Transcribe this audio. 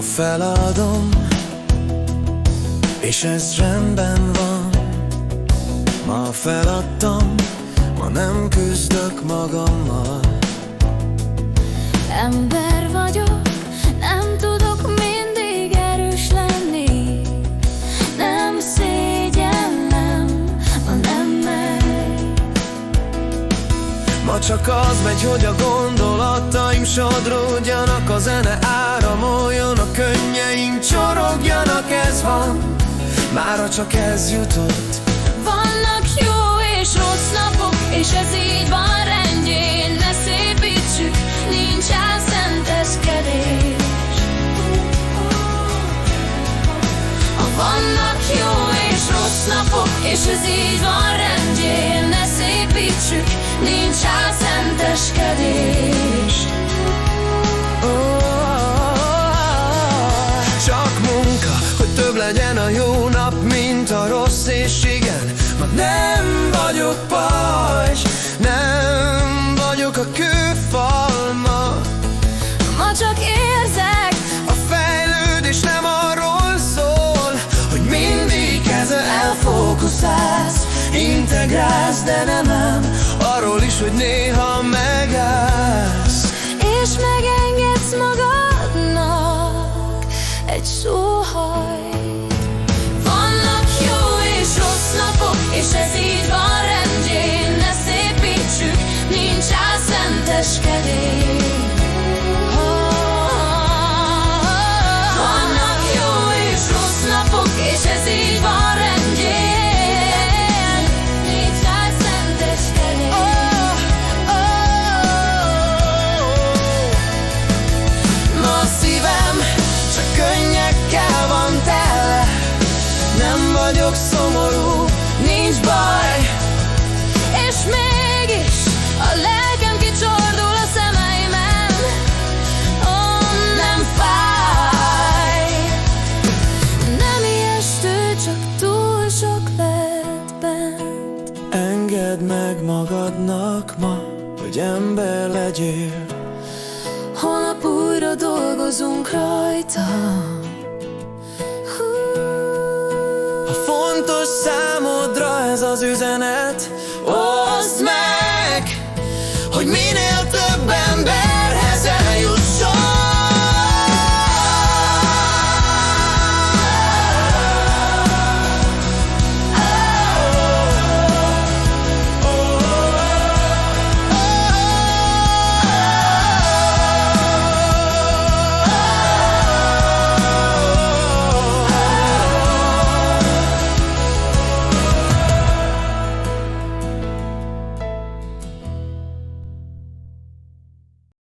Ma feladom, és ez rendben van. Ma feladtam, ma nem küzdök magammal. Ember vagyok, nem tudok mindig erős lenni. Nem szégyellem, ha nem megy. Ma csak az megy, hogy a gondolataim sodródjanak, a zene áramoljon, a könnyeim csorogjanak. Ez van, mára csak ez jutott. Vannak jó és rossz napok, és ez így van rendjén. Ne szépítsük, nincs álszenteskedés. Ha vannak jó és rossz napok, és ez így van rendjén. Ne szépítsük, nincs álszenteskedés. Csak munka, hogy több legyen a jó nap, mint a rossz, és igen, ma nem vagyok pajzs, nem vagyok a kőfal ma. Ma csak érzek, A fejlődés nem arról szól, hogy mindig ezzel elfókuszálsz, integrálsz, de nem arról is, hogy néha megállsz. és megengedsz magadnak egy sóhajt. Vannak jó és rossz napok, és ez így van rendjén. Ne szépítsük, nincs álszenteskedés. Vannak jó és rossz napok, és ez így van rendjén. Nincs álszenteskedés. Ma a szívem csak könnyekkel van tele, nem vagyok szomorú, nincs baj. És mégis a lelkem kicsordul a szemeimen. Ó, nem fáj. Nem ijesztő, csak túl sok lett bent. Engedd meg magadnak ma, hogy ember legyél. Holnap újra dolgozunk rajta. Ha fontos számodra ez az üzenet, oszd meg, hogy minél